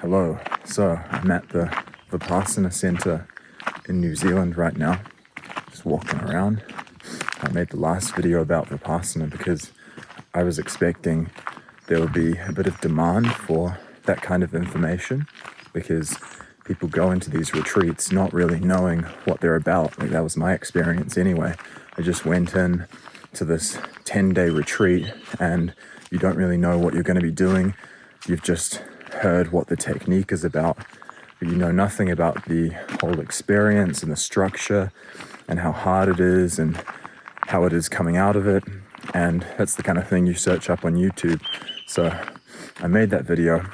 Hello. So I'm at the Vipassana Center in New Zealand right now, just walking around. I made the last video about Vipassana because I was expecting there would be a bit of demand for that kind of information, because people go into these retreats not really knowing what they're about. Like, that was my experience anyway. I just went in to this 10-day retreat and you don't really know what you're going to be doing. You've just heard what the technique is about, but you know nothing about the whole experience and the structure and how hard it is and how it is coming out of it. And that's the kind of thing you search up on YouTube. So I made that video,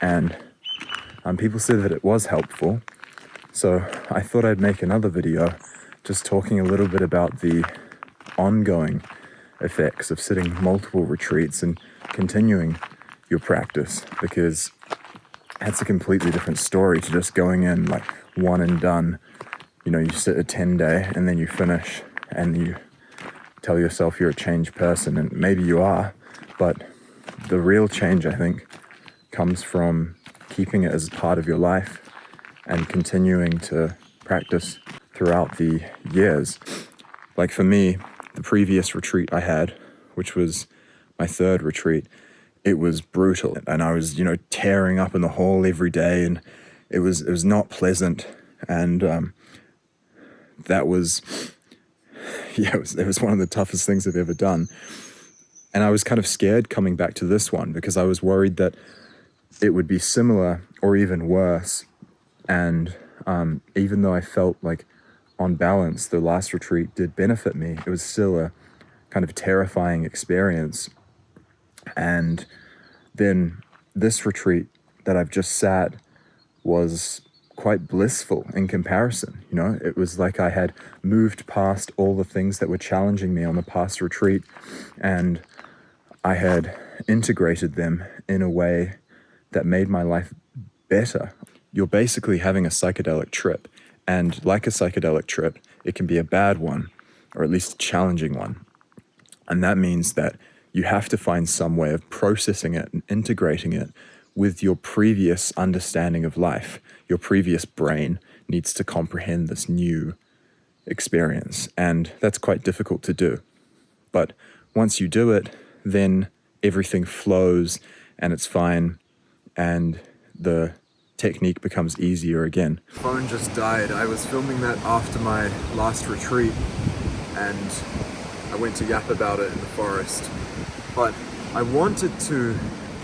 and people said that it was helpful. So I thought I'd make another video just talking a little bit about the ongoing effects of sitting multiple retreats and continuing your practice, because that's a completely different story to just going in like one and done. You know, you sit a 10-day and then you finish and you tell yourself you're a changed person, and maybe you are, but the real change, I think, comes from keeping it as part of your life and continuing to practice throughout the years. Like for me, the previous retreat I had, which was my third retreat, it was brutal, and I was, tearing up in the hall every day, and it was not pleasant, and that was, it was one of the toughest things I've ever done. And I was kind of scared coming back to this one because I was worried that it would be similar or even worse. And even though I felt like on balance the last retreat did benefit me, it was still a kind of terrifying experience. And then this retreat that I've just sat was quite blissful in comparison. It was like I had moved past all the things that were challenging me on the past retreat, and I had integrated them in a way that made my life better. You're basically having a psychedelic trip, and like a psychedelic trip, it can be a bad one, or at least a challenging one. And that means that you have to find some way of processing it and integrating it with your previous understanding of life. Your previous brain needs to comprehend this new experience, and that's quite difficult to do. But once you do it, then everything flows and it's fine, and the technique becomes easier again. Phone just died. I was filming that after my last retreat, and I went to yap about it in the forest. But I wanted to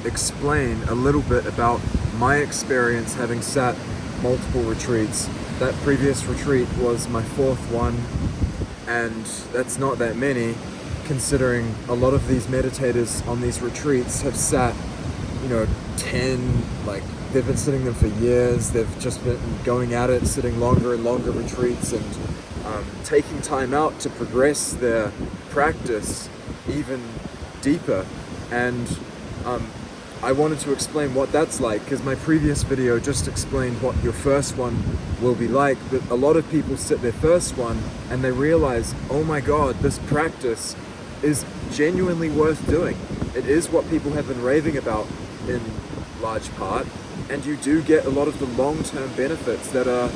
explain a little bit about my experience having sat multiple retreats. That previous retreat was my fourth one, and that's not that many, considering a lot of these meditators on these retreats have sat, 10, they've been sitting them for years. They've just been going at it, sitting longer and longer retreats, and taking time out to progress their practice even deeper. And I wanted to explain what that's like, because my previous video just explained what your first one will be like, but a lot of people sit their first one and they realize, oh my god, this practice is genuinely worth doing. It is what people have been raving about in large part, and you do get a lot of the long-term benefits they're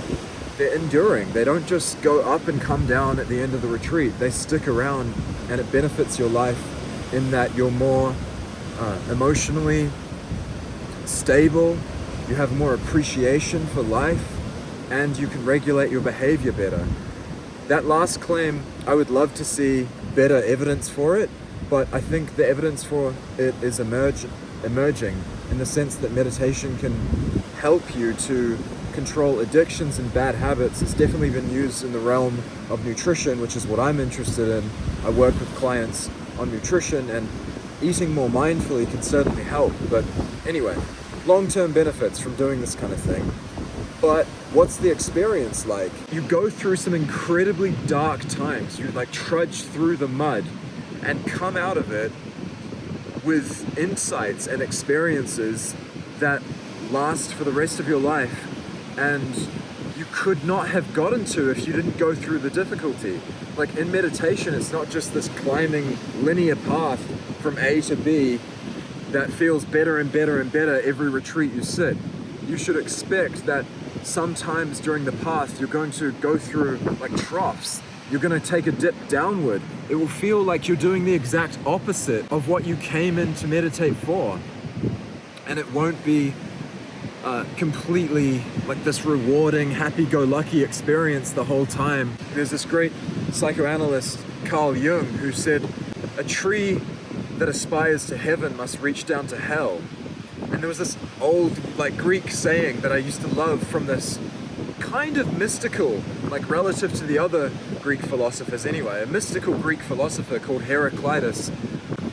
enduring. They don't just go up and come down at the end of the retreat. They stick around, and it benefits your life in that you're more emotionally stable, you have more appreciation for life, and you can regulate your behavior better. That last claim, I would love to see better evidence for it, but I think the evidence for it is emerging in the sense that meditation can help you to control addictions and bad habits. It's definitely been used in the realm of nutrition, which is what I'm interested in. I work with clients on nutrition, and eating more mindfully can certainly help. But anyway, long-term benefits from doing this kind of thing. But what's the experience like? You go through some incredibly dark times. You trudge through the mud and come out of it with insights and experiences that last for the rest of your life, and you could not have gotten to if you didn't go through the difficulty. Like in meditation, it's not just this climbing linear path from A to B that feels better and better and better every retreat you sit. you should expect that sometimes during the path you're going to go through like troughs. You're going to take a dip downward. It will feel like you're doing the exact opposite of what you came in to meditate for. And it won't be completely like this rewarding, happy-go-lucky experience the whole time. There's this great psychoanalyst, Carl Jung, who said, a tree that aspires to heaven must reach down to hell. And there was this old like Greek saying that I used to love from this kind of mystical, like relative to the other Greek philosophers anyway, a mystical Greek philosopher called Heraclitus,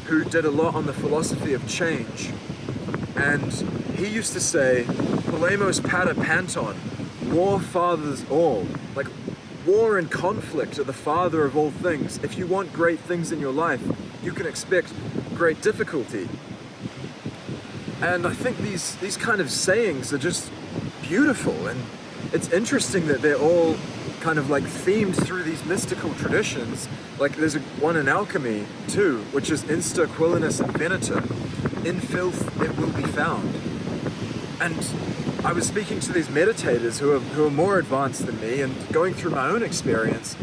who did a lot on the philosophy of change. And he used to say, polemos para panton, war fathers all. Like, war and conflict are the father of all things. If you want great things in your life, you can expect great difficulty. And I think these kind of sayings are just beautiful, and it's interesting that they're all kind of like themed through these mystical traditions. Like there's one in alchemy too, which is insta quillinus invenita. In filth it will be found. And I was speaking to these meditators who are more advanced than me, and going through my own experience,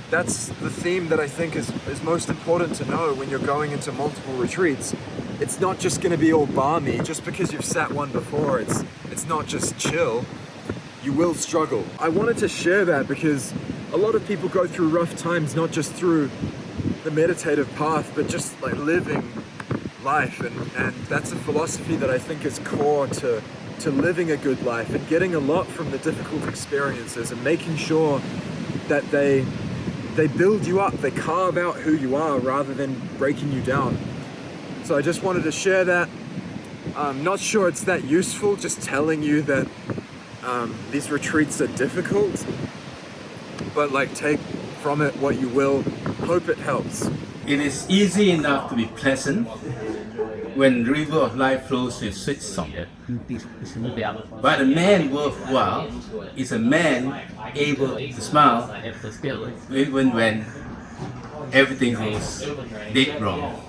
that's the theme that I think is most important to know when you're going into multiple retreats. It's not just going to be all balmy just because you've sat one before. It's not just chill. You will struggle. I wanted to share that because a lot of people go through rough times, not just through the meditative path, but just like living life. And that's a philosophy that I think is core to living a good life and getting a lot from the difficult experiences and making sure that they build you up, they carve out who you are rather than breaking you down. So I just wanted to share that. I'm not sure it's that useful, just telling you that these retreats are difficult, but like take from it what you will. Hope it helps. It is easy enough to be pleasant when the river of life flows with sweet song. But a man worthwhile is a man able to smile even when everything goes dead wrong.